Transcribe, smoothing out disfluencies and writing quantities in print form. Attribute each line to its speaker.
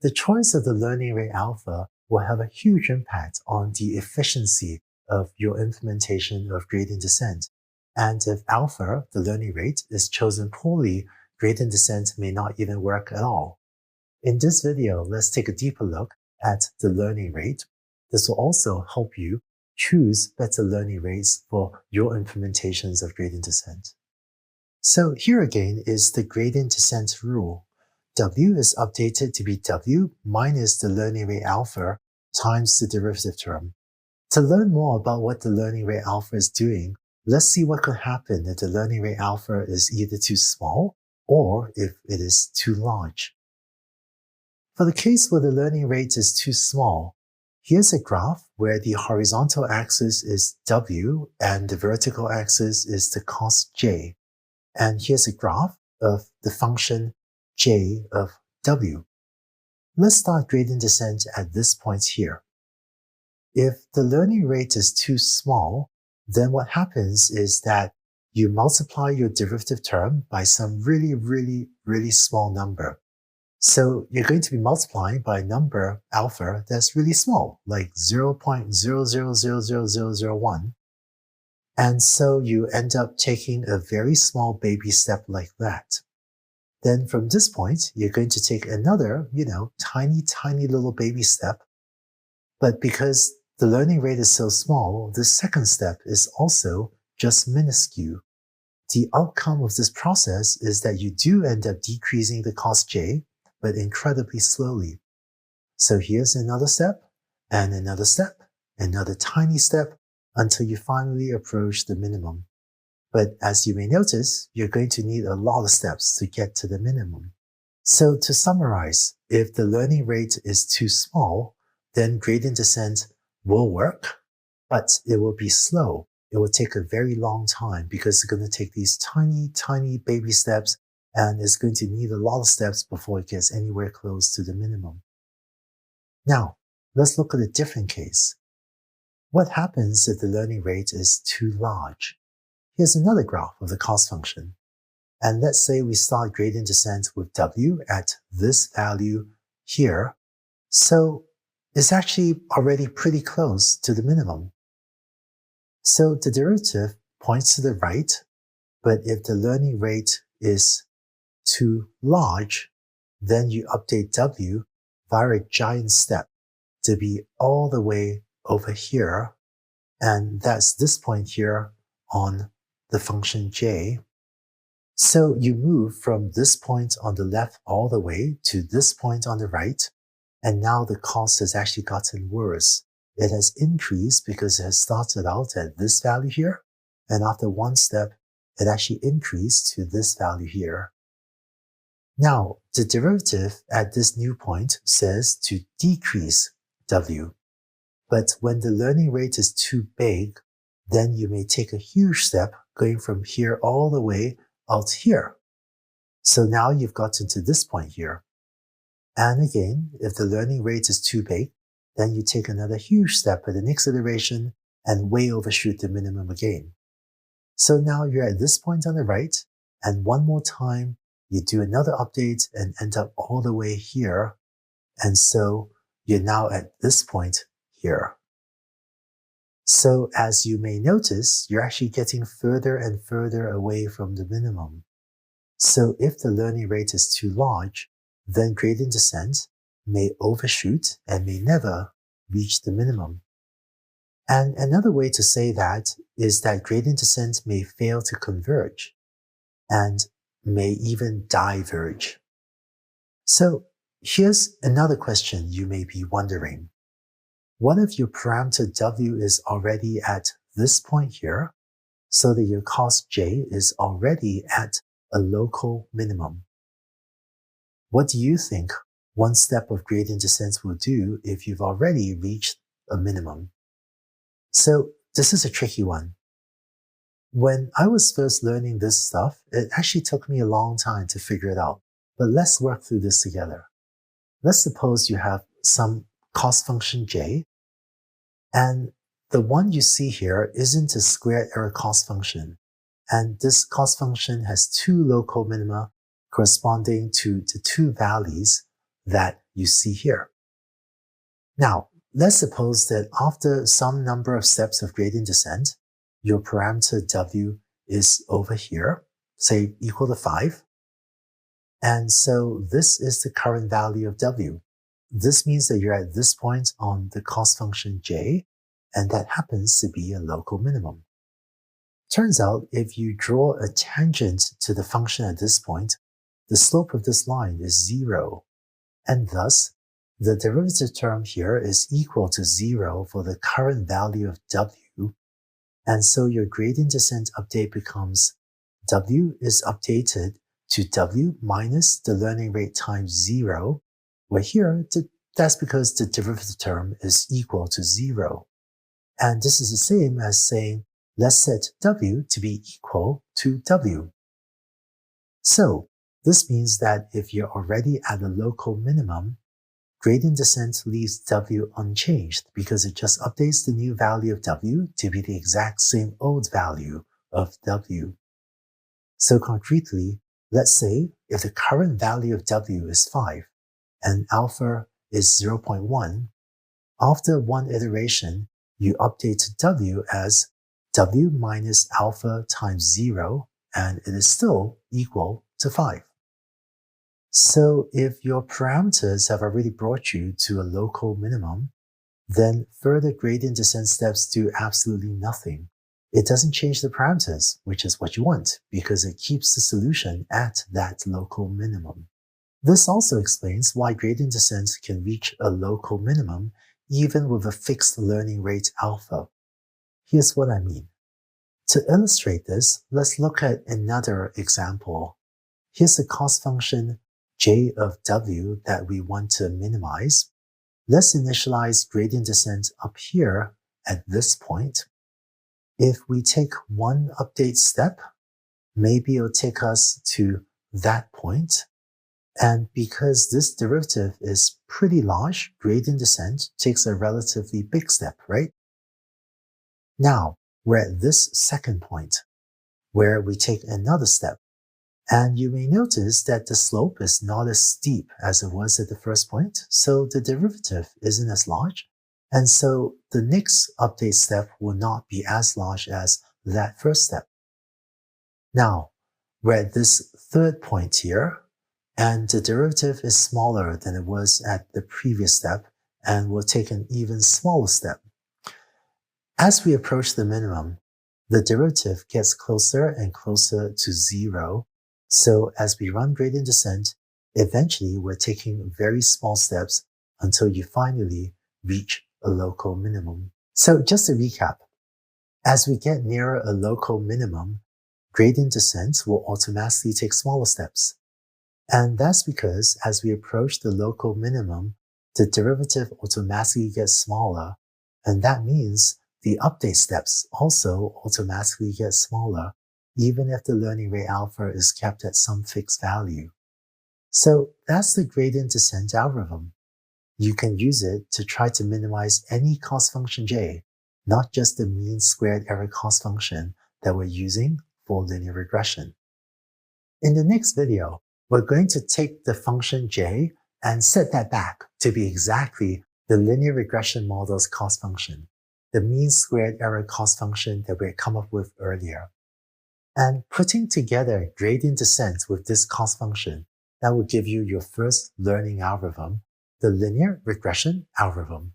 Speaker 1: the choice of the learning rate alpha will have a huge impact on the efficiency of your implementation of gradient descent. And if alpha, the learning rate, is chosen poorly, gradient descent may not even work at all. In this video, let's take a deeper look at the learning rate. This will also help you choose better learning rates for your implementations of gradient descent. So here again is the gradient descent rule. W is updated to be W minus the learning rate alpha times the derivative term. To learn more about what the learning rate alpha is doing, let's see what could happen if the learning rate alpha is either too small or if it is too large. For the case where the learning rate is too small, here's a graph where the horizontal axis is W and the vertical axis is the cost J. And here's a graph of the function J of W. Let's start gradient descent at this point here. If the learning rate is too small, then what happens is that you multiply your derivative term by some really small number. So you're going to be multiplying by a number alpha that's really small, like 0.0000001. And so you end up taking a very small baby step like that. Then from this point, you're going to take another, tiny little baby step. But because the learning rate is so small, the second step is also just minuscule. The outcome of this process is that you do end up decreasing the cost J, but incredibly slowly. So here's another step, and another step, another tiny step, until you finally approach the minimum. But as you may notice, you're going to need a lot of steps to get to the minimum. So to summarize, if the learning rate is too small, then gradient descent will work, but it will be slow. It will take a very long time because it's going to take these tiny baby steps, and it's going to need a lot of steps before it gets anywhere close to the minimum. Now, let's look at a different case. What happens if the learning rate is too large? Here's another graph of the cost function. And let's say we start gradient descent with W at this value here. So it's actually already pretty close to the minimum. So the derivative points to the right, but if the learning rate is too large, then you update W via a giant step to be all the way over here. And that's this point here on the function J. So you move from this point on the left all the way to this point on the right. And now the cost has actually gotten worse. It has increased because it has started out at this value here. And after one step, it actually increased to this value here. Now, the derivative at this new point says to decrease W. But when the learning rate is too big, then you may take a huge step going from here all the way out here. So now you've gotten to this point here. And again, if the learning rate is too big, then you take another huge step at the next iteration and way overshoot the minimum again. So now you're at this point on the right, and one more time, you do another update and end up all the way here. And so you're now at this point here. So as you may notice, you're actually getting further and further away from the minimum. So if the learning rate is too large, then gradient descent may overshoot and may never reach the minimum. And another way to say that is that gradient descent may fail to converge and may even diverge. So here's another question you may be wondering. What if your parameter W is already at this point here, so that your cost J is already at a local minimum? What do you think one step of gradient descent will do if you've already reached a minimum? So this is a tricky one. When I was first learning this stuff, it actually took me a long time to figure it out. But let's work through this together. Let's suppose you have some cost function J, and the one you see here isn't a square error cost function. And this cost function has two local minima corresponding to the two valleys that you see here. Now, let's suppose that after some number of steps of gradient descent, your parameter w is over here, say equal to 5. And so this is the current value of w. This means that you're at this point on the cost function j, and that happens to be a local minimum. Turns out if you draw a tangent to the function at this point, the slope of this line is 0, and thus the derivative term here is equal to 0 for the current value of w, and so your gradient descent update becomes w is updated to w minus the learning rate times 0, where here that's because the derivative term is equal to 0. And this is the same as saying, let's set w to be equal to w. So this means that if you're already at a local minimum, gradient descent leaves w unchanged because it just updates the new value of w to be the exact same old value of w. So concretely, let's say if the current value of w is 5 and alpha is 0.1, after one iteration, you update w as w minus alpha times 0, and it is still equal to 5. So if your parameters have already brought you to a local minimum, then further gradient descent steps do absolutely nothing. It doesn't change the parameters, which is what you want, because it keeps the solution at that local minimum. This also explains why gradient descent can reach a local minimum even with a fixed learning rate alpha. Here's what I mean. To illustrate this, let's look at another example. Here's the cost function j of w that we want to minimize. Let's initialize gradient descent up here at this point. If we take one update step, maybe it'll take us to that point. And because this derivative is pretty large, gradient descent takes a relatively big step, right? Now, we're at this second point, where we take another step. And you may notice that the slope is not as steep as it was at the first point, so the derivative isn't as large. And so the next update step will not be as large as that first step. Now, we're at this third point here, and the derivative is smaller than it was at the previous step, and we'll take an even smaller step. As we approach the minimum, the derivative gets closer and closer to 0. So as we run gradient descent, eventually we're taking very small steps until you finally reach a local minimum. So just to recap, as we get nearer a local minimum, gradient descent will automatically take smaller steps. And that's because as we approach the local minimum, the derivative automatically gets smaller, and that means the update steps also automatically get smaller, even if the learning rate alpha is kept at some fixed value. So that's the gradient descent algorithm. You can use it to try to minimize any cost function j, not just the mean squared error cost function that we're using for linear regression. In the next video, we're going to take the function j and set that back to be exactly the linear regression model's cost function, the mean squared error cost function that we had come up with earlier. And putting together gradient descent with this cost function, that will give you your first learning algorithm, the linear regression algorithm.